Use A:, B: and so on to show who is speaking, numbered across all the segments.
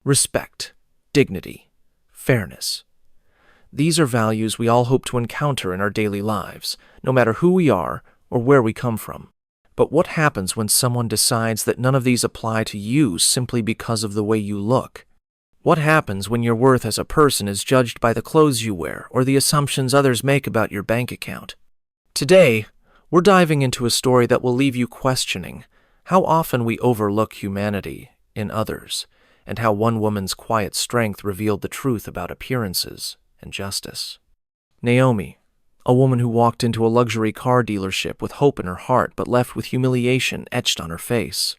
A: Respect, dignity, fairness. These are values we all hope to encounter in our daily lives, no matter who we are or where we come from. But what happens when someone decides that none of these apply to you simply because of the way you look? What happens when your worth as a person is judged by the clothes you wear or the assumptions others make about your bank account? Today, we're diving into a story that will leave you questioning how often we overlook humanity in others, and how one woman's quiet strength revealed the truth about appearances and justice. Naomi, a woman who walked into a luxury car dealership with hope in her heart but left with humiliation etched on her face.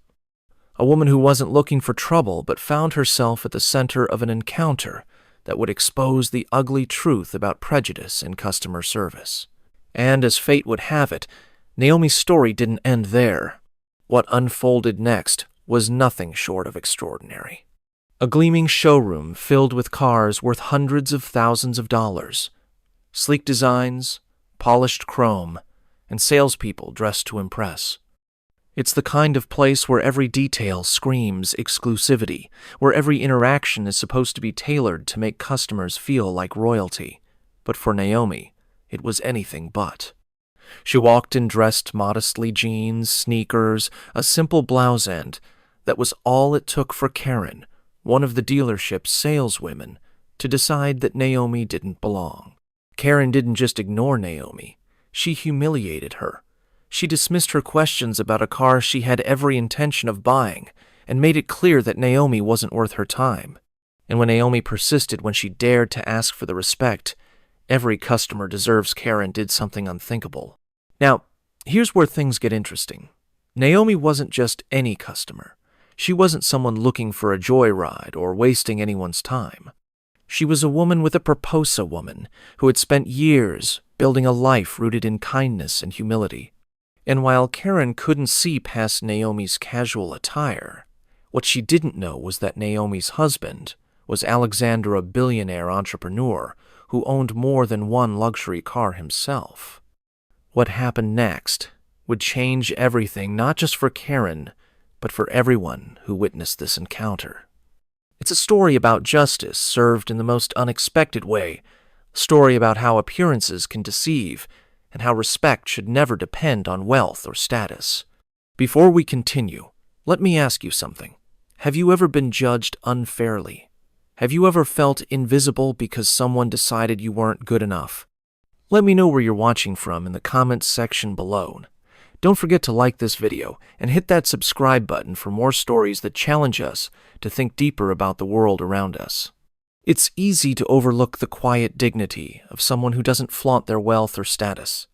A: A woman who wasn't looking for trouble but found herself at the center of an encounter that would expose the ugly truth about prejudice in customer service. And as fate would have it, Naomi's story didn't end there. What unfolded next was nothing short of extraordinary. A gleaming showroom filled with cars worth hundreds of thousands of dollars, sleek designs, polished chrome, and salespeople dressed to impress. It's the kind of place where every detail screams exclusivity, where every interaction is supposed to be tailored to make customers feel like royalty. But for Naomi, it was anything but. She walked in dressed modestly jeans, sneakers, a simple blouse, and that was all it took for Karen, one of the dealership's saleswomen, to decide that Naomi didn't belong. Karen didn't just ignore Naomi. She humiliated her. She dismissed her questions about a car she had every intention of buying and made it clear that Naomi wasn't worth her time. And when Naomi persisted, when she dared to ask for the respect every customer deserves, Karen did something unthinkable. Now, here's where things get interesting. Naomi wasn't just any customer. She wasn't someone looking for a joyride or wasting anyone's time. She was a woman with a purpose, a woman who had spent years building a life rooted in kindness and humility. And while Karen couldn't see past Naomi's casual attire, what she didn't know was that Naomi's husband was Alexander, a billionaire entrepreneur who owned more than one luxury car himself. What happened next would change everything, not just for Karen, but for everyone who witnessed this encounter. It's a story about justice served in the most unexpected way, a story about how appearances can deceive, and how respect should never depend on wealth or status. Before we continue, let me ask you something. Have you ever been judged unfairly? Have you ever felt invisible because someone decided you weren't good enough? Let me know where you're watching from in the comments section below. Don't forget to like this video and hit that subscribe button for more stories that challenge us to think deeper about the world around us. It's easy to overlook the quiet dignity of someone who doesn't flaunt their wealth or status.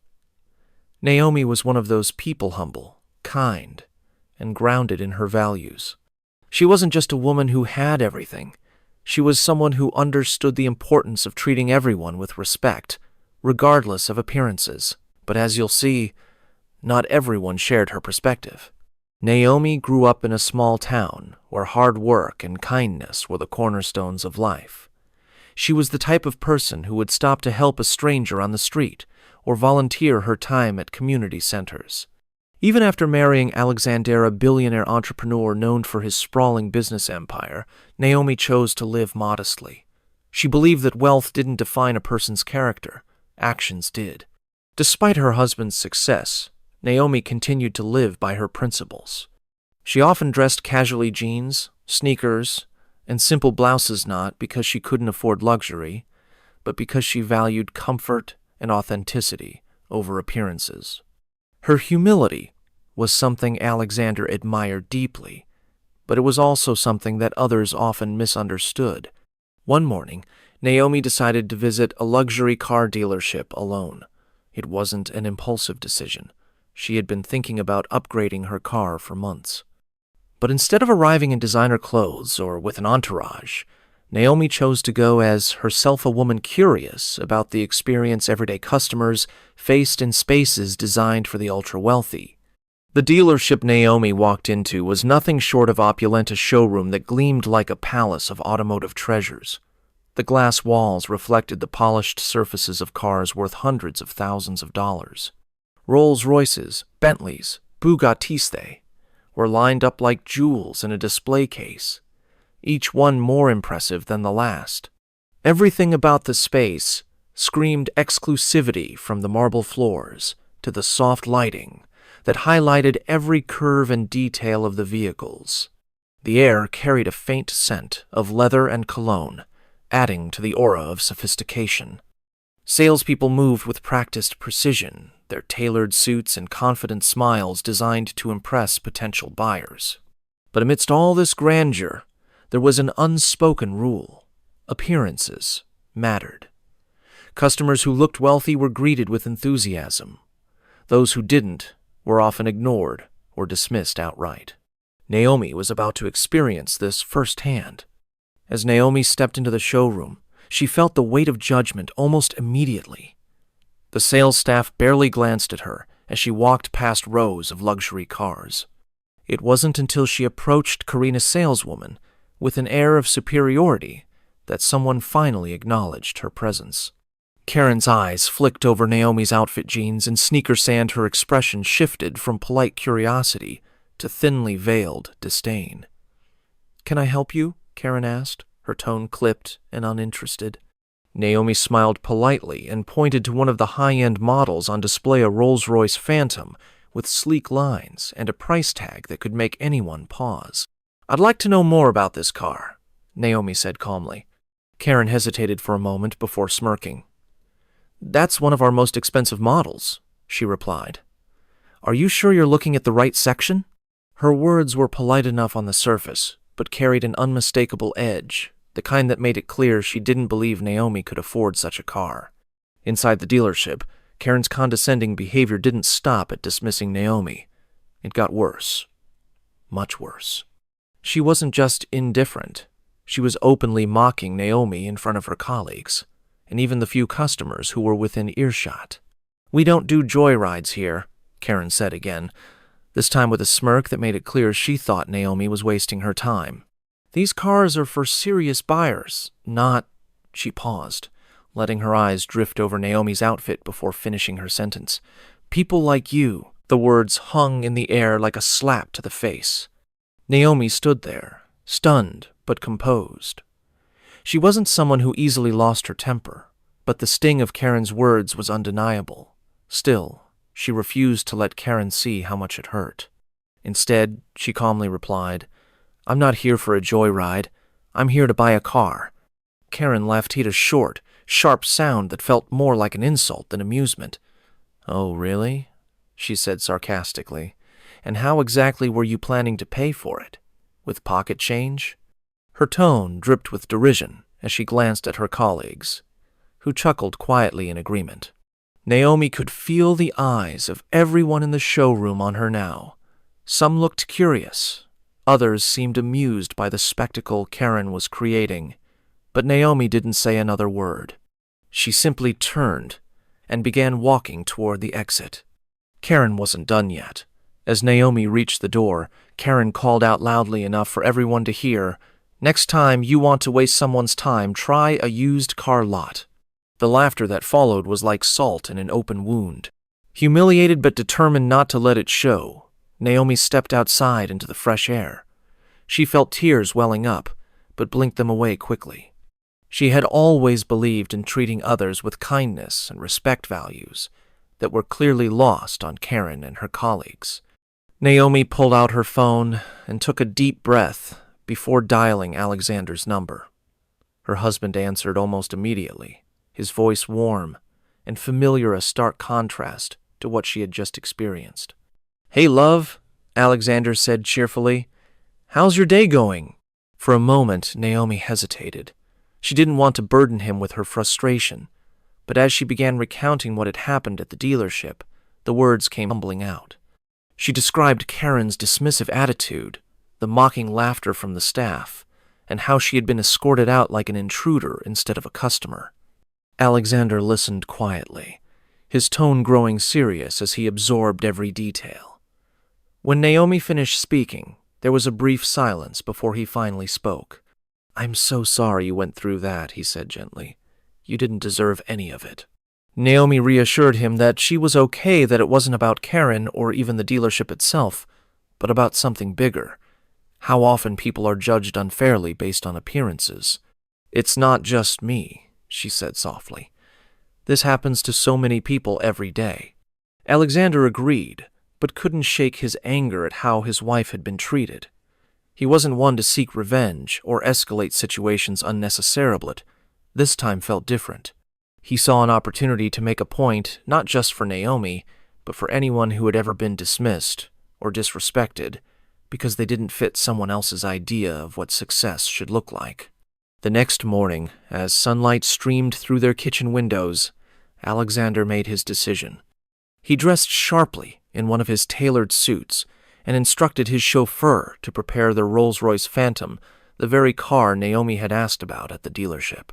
A: Naomi was one of those people, humble, kind, and grounded in her values. She wasn't just a woman who had everything. She was someone who understood the importance of treating everyone with respect, regardless of appearances. But as you'll see, not everyone shared her perspective. Naomi grew up in a small town where hard work and kindness were the cornerstones of life. She was the type of person who would stop to help a stranger on the street or volunteer her time at community centers. Even after marrying Alexander, a billionaire entrepreneur known for his sprawling business empire, Naomi chose to live modestly. She believed that wealth didn't define a person's character, actions did. Despite her husband's success, Naomi continued to live by her principles. She often dressed casually jeans, sneakers, and simple blouses, not because she couldn't afford luxury, but because she valued comfort and authenticity over appearances. Her humility was something Alexander admired deeply, but it was also something that others often misunderstood. One morning, Naomi decided to visit a luxury car dealership alone. It wasn't an impulsive decision. She had been thinking about upgrading her car for months. But instead of arriving in designer clothes or with an entourage, Naomi chose to go as herself, a woman curious about the experience everyday customers faced in spaces designed for the ultra-wealthy. The dealership Naomi walked into was nothing short of opulent, a showroom that gleamed like a palace of automotive treasures. The glass walls reflected the polished surfaces of cars worth hundreds of thousands of dollars. Rolls-Royces, Bentleys, Bugattis were lined up like jewels in a display case. each one more impressive than the last. Everything about the space screamed exclusivity, from the marble floors to the soft lighting that highlighted every curve and detail of the vehicles. The air carried a faint scent of leather and cologne, adding to the aura of sophistication. Salespeople moved with practiced precision, their tailored suits and confident smiles designed to impress potential buyers. But amidst all this grandeur, there was an unspoken rule. Appearances mattered. Customers who looked wealthy were greeted with enthusiasm. Those who didn't were often ignored or dismissed outright. Naomi was about to experience this firsthand. As Naomi stepped into the showroom, she felt the weight of judgment almost immediately. The sales staff barely glanced at her as she walked past rows of luxury cars. It wasn't until she approached Karina's saleswoman with an air of superiority that someone finally acknowledged her presence. Karen's eyes flicked over Naomi's outfit jeans and sneaker sand. Her expression shifted from polite curiosity to thinly veiled disdain. "Can I help you?" Karen asked, her tone clipped and uninterested. Naomi smiled politely and pointed to one of the high-end models on display, a Rolls-Royce Phantom with sleek lines and a price tag that could make anyone pause. "I'd like to know more about this car," Naomi said calmly. Karen hesitated for a moment before smirking. "That's one of our most expensive models," she replied. "Are you sure you're looking at the right section?" Her words were polite enough on the surface, but carried an unmistakable edge, the kind that made it clear she didn't believe Naomi could afford such a car. Inside the dealership, Karen's condescending behavior didn't stop at dismissing Naomi. It got worse. Much worse. She wasn't just indifferent. She was openly mocking Naomi in front of her colleagues, and even the few customers who were within earshot. "We don't do joyrides here," Karen said again, this time with a smirk that made it clear she thought Naomi was wasting her time. "These cars are for serious buyers, not—" She paused, letting her eyes drift over Naomi's outfit before finishing her sentence. "People like you." The words hung in the air like a slap to the face. Naomi stood there, stunned but composed. She wasn't someone who easily lost her temper, but the sting of Karen's words was undeniable. Still, she refused to let Karen see how much it hurt. Instead, she calmly replied, "I'm not here for a joyride. I'm here to buy a car." Karen laughed, a short, sharp sound that felt more like an insult than amusement. "Oh, really?" she said sarcastically. "And how exactly were you planning to pay for it? With pocket change?" Her tone dripped with derision as she glanced at her colleagues, who chuckled quietly in agreement. Naomi could feel the eyes of everyone in the showroom on her now. Some looked curious. Others seemed amused by the spectacle Karen was creating. But Naomi didn't say another word. She simply turned and began walking toward the exit. Karen wasn't done yet. As Naomi reached the door, Karen called out loudly enough for everyone to hear, "Next time you want to waste someone's time, try a used car lot." The laughter that followed was like salt in an open wound. Humiliated but determined not to let it show, Naomi stepped outside into the fresh air. She felt tears welling up, but blinked them away quickly. She had always believed in treating others with kindness and respect, values that were clearly lost on Karen and her colleagues. Naomi pulled out her phone and took a deep breath before dialing Alexander's number. Her husband answered almost immediately, his voice warm and familiar, a stark contrast to what she had just experienced. "Hey, love," Alexander said cheerfully. "How's your day going?" For a moment, Naomi hesitated. She didn't want to burden him with her frustration, but as she began recounting what had happened at the dealership, the words came tumbling out. She described Karen's dismissive attitude, the mocking laughter from the staff, and how she had been escorted out like an intruder instead of a customer. Alexander listened quietly, his tone growing serious as he absorbed every detail. When Naomi finished speaking, there was a brief silence before he finally spoke. "I'm so sorry you went through that," he said gently. "You didn't deserve any of it." Naomi reassured him that she was okay, that it wasn't about Karen or even the dealership itself, but about something bigger. how often people are judged unfairly based on appearances. "It's not just me," she said softly. "This happens to so many people every day." Alexander agreed, but couldn't shake his anger at how his wife had been treated. He wasn't one to seek revenge or escalate situations unnecessarily, but this time felt different. He saw an opportunity to make a point not just for Naomi, but for anyone who had ever been dismissed or disrespected because they didn't fit someone else's idea of what success should look like. The next morning, as sunlight streamed through their kitchen windows, Alexander made his decision. He dressed sharply in one of his tailored suits and instructed his chauffeur to prepare the Rolls-Royce Phantom, the very car Naomi had asked about at the dealership.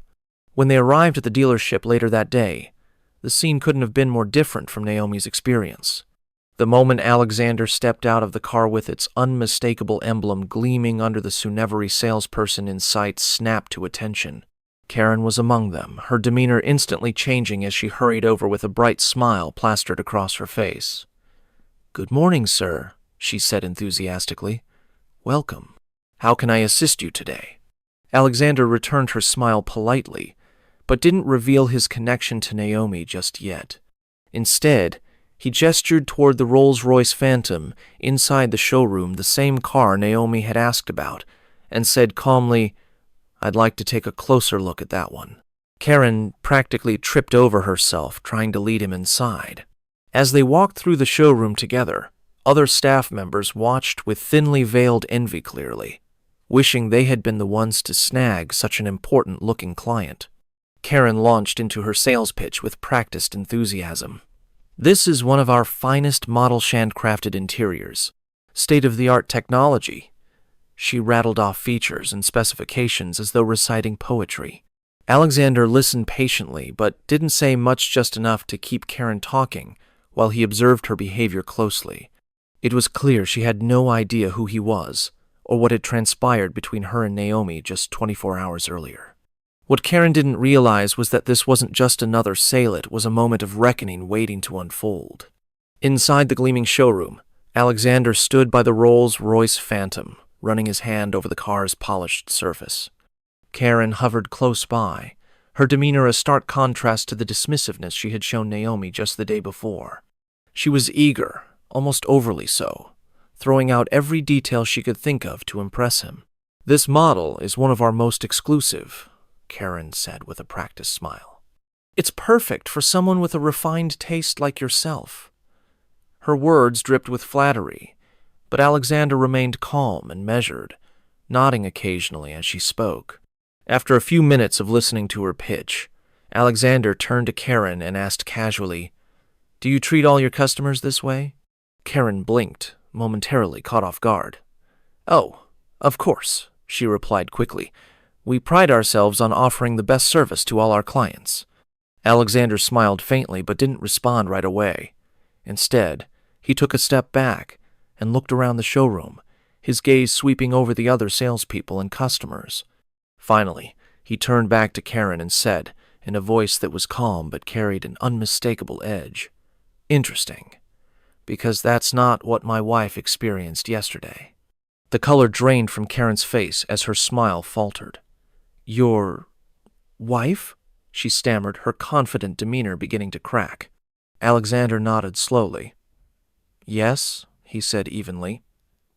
A: When they arrived at the dealership later that day, the scene couldn't have been more different from Naomi's experience. The moment Alexander stepped out of the car with its unmistakable emblem gleaming under the soon every salesperson in sight snapped to attention. Karen was among them, her demeanor instantly changing as she hurried over with a bright smile plastered across her face. "Good morning, sir," she said enthusiastically. "Welcome. How can I assist you today?" Alexander returned her smile politely, but didn't reveal his connection to Naomi just yet. Instead, he gestured toward the Rolls-Royce Phantom inside the showroom, the same car Naomi had asked about, and said calmly, "I'd like to take a closer look at that one." Karen practically tripped over herself trying to lead him inside. As they walked through the showroom together, other staff members watched with thinly veiled envy clearly, wishing they had been the ones to snag such an important-looking client. Karen launched into her sales pitch with practiced enthusiasm. "This is one of our finest model handcrafted interiors. State-of-the-art technology." She rattled off features and specifications as though reciting poetry. Alexander listened patiently, but didn't say much, just enough to keep Karen talking while he observed her behavior closely. It was clear she had no idea who he was or what had transpired between her and Naomi just 24 hours earlier. What Karen didn't realize was that this wasn't just another sale, it was a moment of reckoning waiting to unfold. Inside the gleaming showroom, Alexander stood by the Rolls-Royce Phantom, running his hand over the car's polished surface. Karen hovered close by, her demeanor a stark contrast to the dismissiveness she had shown Naomi just the day before. She was eager, almost overly so, throwing out every detail she could think of to impress him. "This model is one of our most exclusive," Karen said with a practiced smile. "It's perfect for someone with a refined taste like yourself." Her words dripped with flattery, but Alexander remained calm and measured, nodding occasionally as she spoke. After a few minutes of listening to her pitch, Alexander turned to Karen and asked casually, "Do you treat all your customers this way?" Karen blinked, momentarily caught off guard. "Oh, of course," she replied quickly. "We pride ourselves on offering the best service to all our clients." Alexander smiled faintly but didn't respond right away. Instead, he took a step back and looked around the showroom, his gaze sweeping over the other salespeople and customers. Finally, he turned back to Karen and said, in a voice that was calm but carried an unmistakable edge, "Interesting, because that's not what my wife experienced yesterday." The color drained from Karen's face as her smile faltered. "Your wife?" she stammered, her confident demeanor beginning to crack. Alexander nodded slowly. "Yes," he said evenly.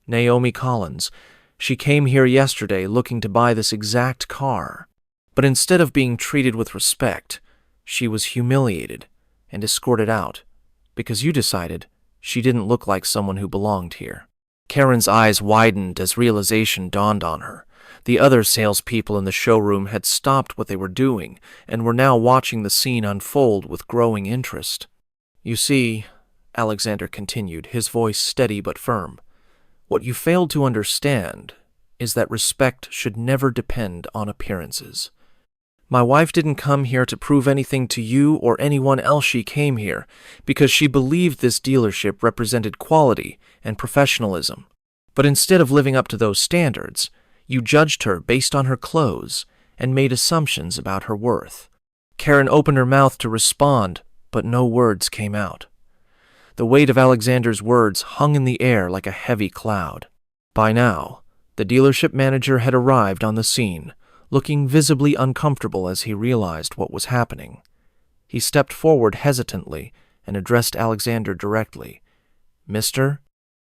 A: "Naomi Collins. She came here yesterday looking to buy this exact car. But instead of being treated with respect, she was humiliated and escorted out because you decided she didn't look like someone who belonged here." Karen's eyes widened as realization dawned on her. The other salespeople in the showroom had stopped what they were doing and were now watching the scene unfold with growing interest. "You see," Alexander continued, his voice steady but firm, "what you failed to understand is that respect should never depend on appearances. My wife didn't come here to prove anything to you or anyone else. She came here because she believed this dealership represented quality and professionalism. But instead of living up to those standards, you judged her based on her clothes and made assumptions about her worth." Karen opened her mouth to respond, but no words came out. The weight of Alexander's words hung in the air like a heavy cloud. By now, The dealership manager had arrived on the scene, looking visibly uncomfortable as he realized what was happening. He stepped forward hesitantly and addressed Alexander directly. "Mr.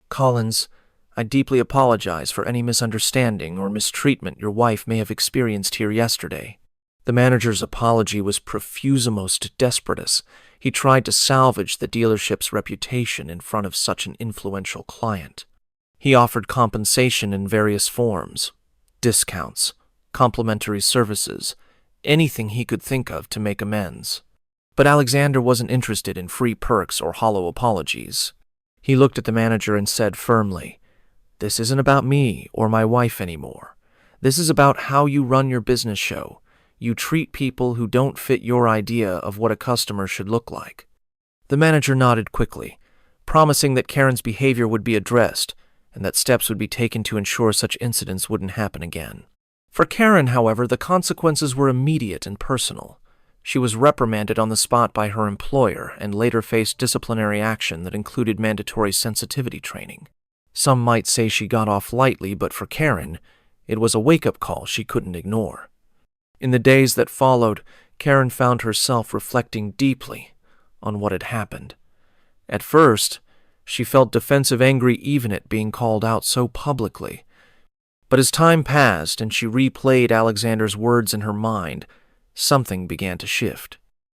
A: Collins, I deeply apologize for any misunderstanding or mistreatment your wife may have experienced here yesterday." The manager's apology was profusimos desperatus. He tried to salvage the dealership's reputation in front of such an influential client. He offered compensation in various forms, discounts, complimentary services, anything he could think of to make amends. But Alexander wasn't interested in free perks or hollow apologies. He looked at the manager and said firmly, "This isn't about me or my wife anymore. This is about how you run your business show. You treat people who don't fit your idea of what a customer should look like." The manager nodded quickly, promising that Karen's behavior would be addressed and that steps would be taken to ensure such incidents wouldn't happen again. For Karen, however, the consequences were immediate and personal. She was reprimanded on the spot by her employer and later faced disciplinary action that included mandatory sensitivity training. Some might say she got off lightly, but for Karen, it was a wake-up call she couldn't ignore. In the days that followed, Karen found herself reflecting deeply on what had happened. At first, she felt defensive, angry even at being called out so publicly. But as time passed and she replayed Alexander's words in her mind, something began to shift.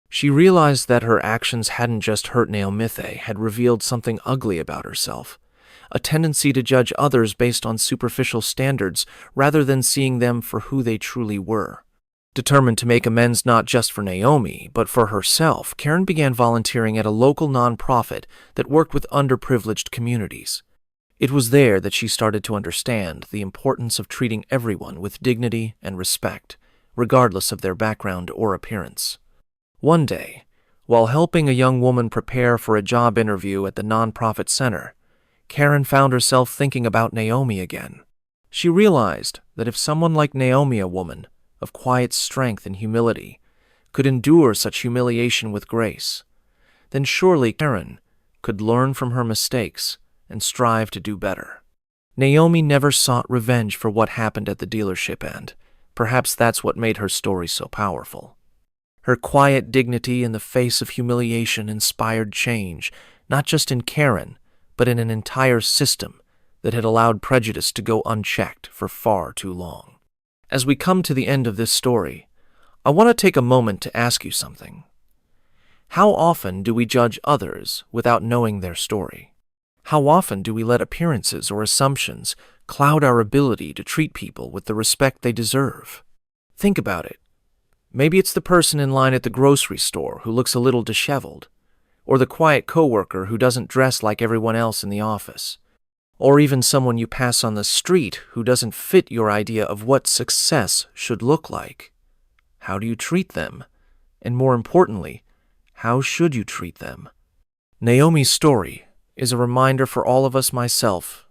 A: She realized that her actions hadn't just hurt Naomithe, had revealed something ugly about herself, a tendency to judge others based on superficial standards rather than seeing them for who they truly were. Determined to make amends not just for Naomi, but for herself, Karen began volunteering at a local nonprofit that worked with underprivileged communities. It was there that she started to understand the importance of treating everyone with dignity and respect, regardless of their background or appearance. One day, while helping a young woman prepare for a job interview at the nonprofit center, Karen found herself thinking about Naomi again. She realized that if someone like Naomi, a woman of quiet strength and humility, could endure such humiliation with grace, then surely Karen could learn from her mistakes and strive to do better. Naomi never sought revenge for what happened at the dealership, and perhaps that's what made her story so powerful. Her quiet dignity in the face of humiliation inspired change, not just in Karen, but in an entire system that had allowed prejudice to go unchecked for far too long. As we come to the end of this story, I want to take a moment to ask you something. How often do we judge others without knowing their story? How often do we let appearances or assumptions cloud our ability to treat people with the respect they deserve? Think about it. Maybe it's the person in line at the grocery store who looks a little disheveled, or the quiet coworker who doesn't dress like everyone else in the office, or even someone you pass on the street who doesn't fit your idea of what success should look like. How do you treat them? And more importantly, how should you treat them? Naomi's story is a reminder for all of us, myself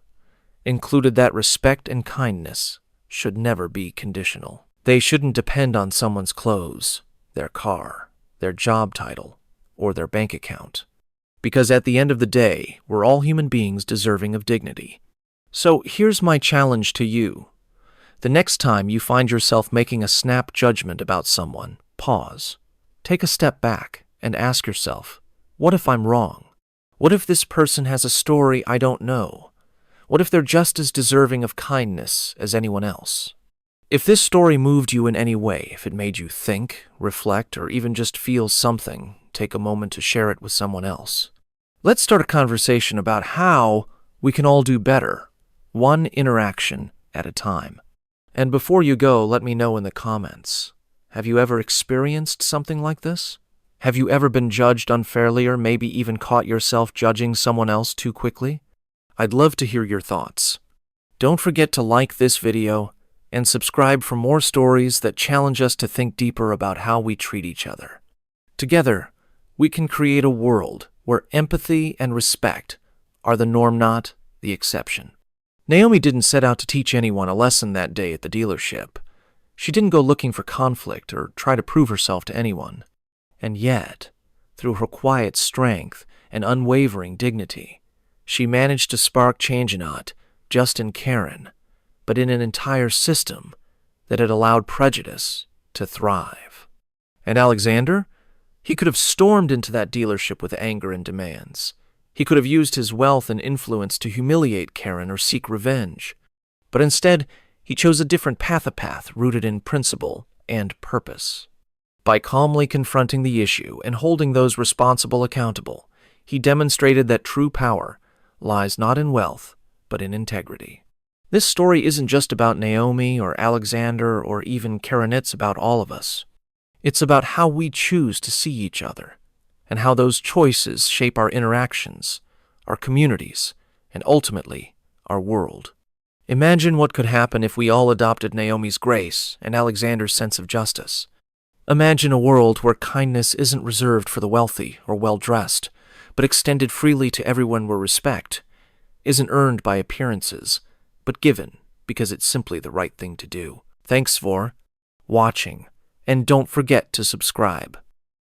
A: included, that respect and kindness should never be conditional. They shouldn't depend on someone's clothes, their car, their job title, or their bank account. Because at the end of the day, we're all human beings deserving of dignity. So here's my challenge to you. The next time you find yourself making a snap judgment about someone, pause, take a step back, and ask yourself, what if I'm wrong? What if this person has a story I don't know? What if they're just as deserving of kindness as anyone else? If this story moved you in any way, if it made you think, reflect, or even just feel something, take a moment to share it with someone else. Let's start a conversation about how we can all do better, one interaction at a time. And before you go, let me know in the comments. Have you ever experienced something like this? Have you ever been judged unfairly, or maybe even caught yourself judging someone else too quickly? I'd love to hear your thoughts. Don't forget to like this video and subscribe for more stories that challenge us to think deeper about how we treat each other. Together, we can create a world where empathy and respect are the norm, not the exception. Naomi didn't set out to teach anyone a lesson that day at the dealership. She didn't go looking for conflict or try to prove herself to anyone. And yet, through her quiet strength and unwavering dignity, she managed to spark change, not just in Karen, but in an entire system that had allowed prejudice to thrive. And Alexander? He could have stormed into that dealership with anger and demands. He could have used his wealth and influence to humiliate Karen or seek revenge. But instead, he chose a different path rooted in principle and purpose. By calmly confronting the issue and holding those responsible accountable, he demonstrated that true power lies not in wealth, but in integrity. This story isn't just about Naomi or Alexander or even Karen, it's about all of us. It's about how we choose to see each other, and how those choices shape our interactions, our communities, and ultimately, our world. Imagine what could happen if we all adopted Naomi's grace and Alexander's sense of justice. Imagine a world where kindness isn't reserved for the wealthy or well-dressed, but extended freely to everyone where respect isn't earned by appearances, but given because it's simply the right thing to do. Thanks for watching, and don't forget to subscribe.